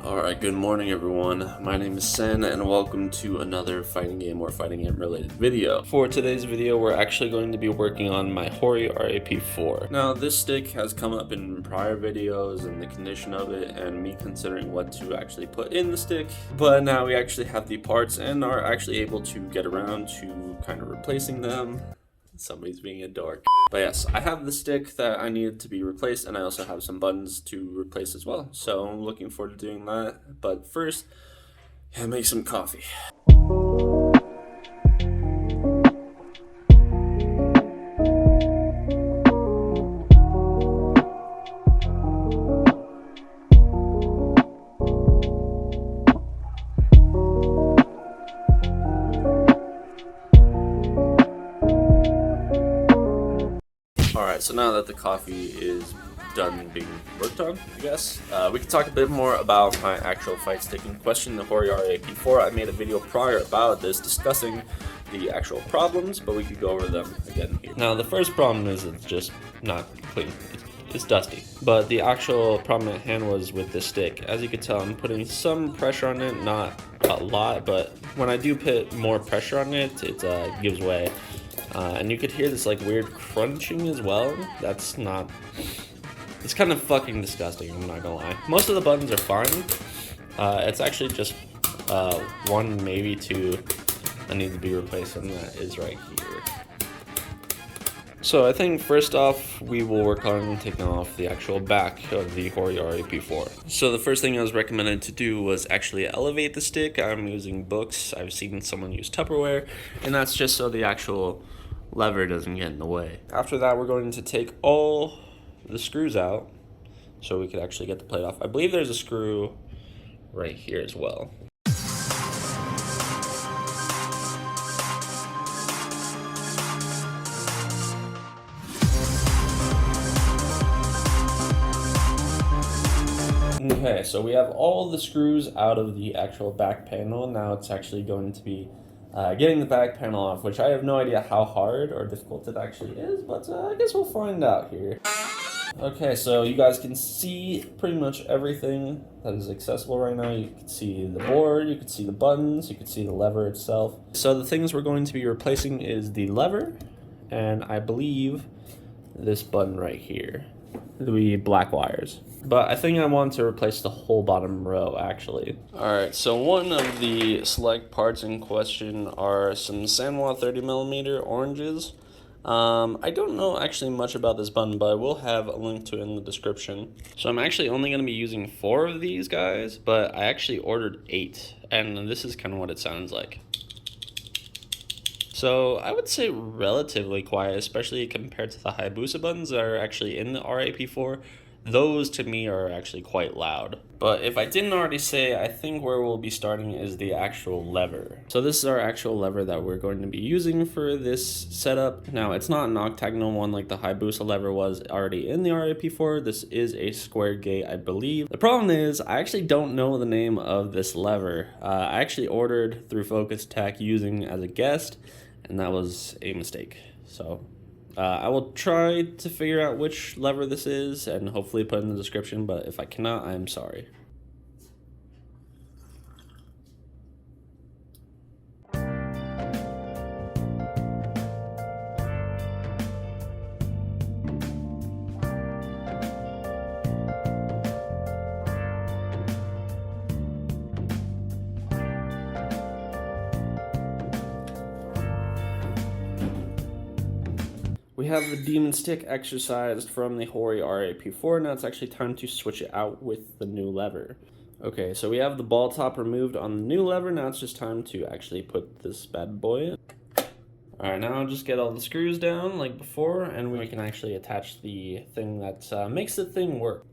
Alright, good morning everyone. My name is Sen and welcome to another fighting game or fighting game related video. For today's video, we're actually going to be working on my HORI RAP4. Now, this stick has come up in prior videos and the condition of it and me considering what to actually put in the stick, but now we actually have the parts and are actually able to get around to kind of replacing them. Somebody's being a dork. But yes, I have the stick that I needed to be replaced, and I also have some buttons to replace as well. So I'm looking forward to doing that. But first, make some coffee. Alright, so now that the coffee is done being worked on, I guess, we can talk a bit more about my actual fight stick in question, the HORI RAP4. I made a video prior about this discussing the actual problems, but we could go over them again here. Now, the first problem is it's just not clean. It's dusty. But the actual problem at hand was with the stick. As you can tell, I'm putting some pressure on it, not a lot, but when I do put more pressure on it, it gives way. And you could hear this like weird crunching as well. That's not... It's kind of fucking disgusting, I'm not gonna lie. Most of the buttons are fine. It's actually just one, maybe two that need to be replaced, and that is right here. So I think first off, we will work on taking off the actual back of the HORI RAP4. So the first thing I was recommended to do was actually elevate the stick. I'm using books. I've seen someone use Tupperware, and that's just so the actual lever doesn't get in the way. After that, we're going to take all the screws out so we could actually get the plate off. I believe there's a screw right here as well. Okay, so we have all the screws out of the actual back panel. Now it's actually going to be getting the back panel off, which I have no idea how hard or difficult it actually is, but I guess we'll find out here. Okay, so you guys can see pretty much everything that is accessible right now. You can see the board, you can see the buttons, you can see the lever itself. So the things we're going to be replacing is the lever, and I believe this button right here. The black wires. But I think I want to replace the whole bottom row, actually. Alright, so one of the select parts in question are some Sanwa 30mm oranges. I don't know actually much about this button, but I will have a link to it in the description. So I'm actually only going to be using 4 of these guys, but I actually ordered 8, and this is kind of what it sounds like. So I would say relatively quiet, especially compared to the Hayabusa buttons that are actually in the RAP4. Those to me are actually quite loud. But if I didn't already say, I think where we'll be starting is the actual lever. So this is our actual lever that we're going to be using for this setup. Now, it's not an octagonal one like the Hayabusa lever was already in the RAP4. This is a square gate, I believe. The problem is, I actually don't know the name of this lever. I actually ordered through Focus Tech using as a guest, and that was a mistake. So I will try to figure out which lever this is and hopefully put it in the description, but if I cannot, I'm sorry. We have the demon stick exercised from the HORI RAP4. Now it's actually time to switch it out with the new lever. Okay, so we have the ball top removed on the new lever. Now it's just time to actually put this bad boy in. Alright, now I'll just get all the screws down like before, and we can actually attach the thing that makes the thing work.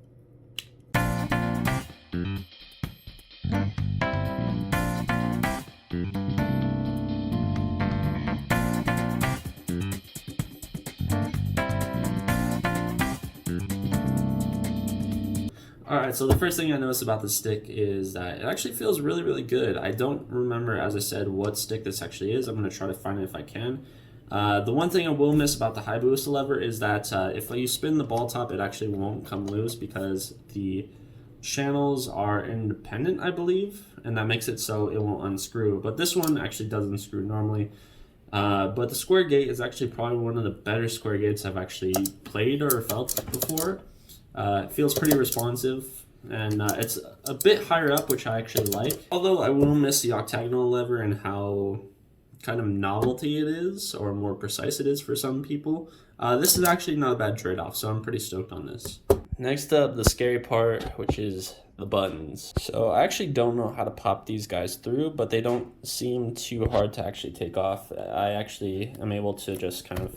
Alright, so the first thing I noticed about this stick is that it actually feels really, really good. I don't remember, as I said, what stick this actually is. I'm going to try to find it if I can. The one thing I will miss about the Hayabusa lever is that if you spin the ball top, it actually won't come loose because the channels are independent, I believe, and that makes it so it won't unscrew. But this one actually does unscrew normally. But the square gate is actually probably one of the better square gates I've actually played or felt before. It feels pretty responsive, and it's a bit higher up, which I actually like. Although I will miss the octagonal lever and how kind of novelty it is, or more precise it is for some people. This is actually not a bad trade-off, so I'm pretty stoked on this. Next up, the scary part, which is the buttons. So I actually don't know how to pop these guys through, but they don't seem too hard to actually take off. I actually am able to just kind of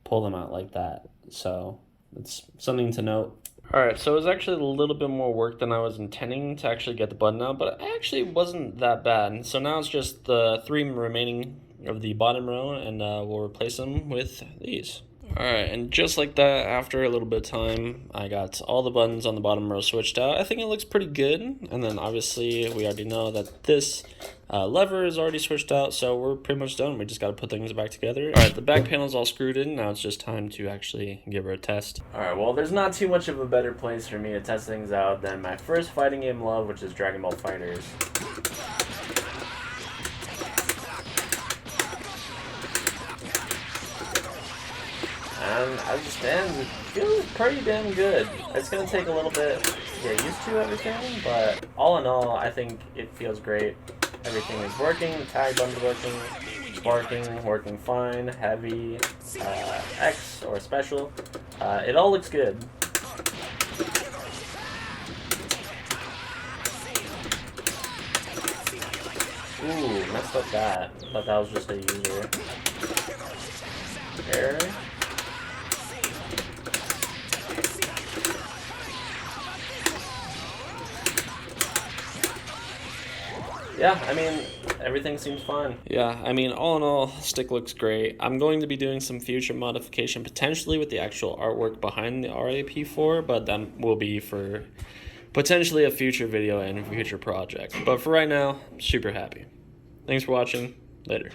pull them out like that. So it's something to note. Alright, so it was actually a little bit more work than I was intending to actually get the button out, but it actually wasn't that bad. So now it's just the 3 remaining of the bottom row, and we'll replace them with these. Alright, and just like that, after a little bit of time, I got all the buttons on the bottom row switched out. I think it looks pretty good, and then obviously we already know that this lever is already switched out, so we're pretty much done. We just got to put things back together. Alright, the back panel's all screwed in. Now it's just time to actually give her a test. Alright, well, there's not too much of a better place for me to test things out than my first fighting game love, which is Dragon Ball FighterZ. And as it stands, it feels pretty damn good. It's going to take a little bit to get used to everything, but all in all, I think it feels great. Everything is working, the tag button's working, sparking, working fine, heavy, X or special. It all looks good. Ooh, messed up that. I thought that was just a user error. Yeah, I mean, everything seems fine. Yeah, I mean, all in all, stick looks great. I'm going to be doing some future modification, potentially with the actual artwork behind the RAP4, but that will be for potentially a future video and a future project. But for right now, super happy. Thanks for watching. Later.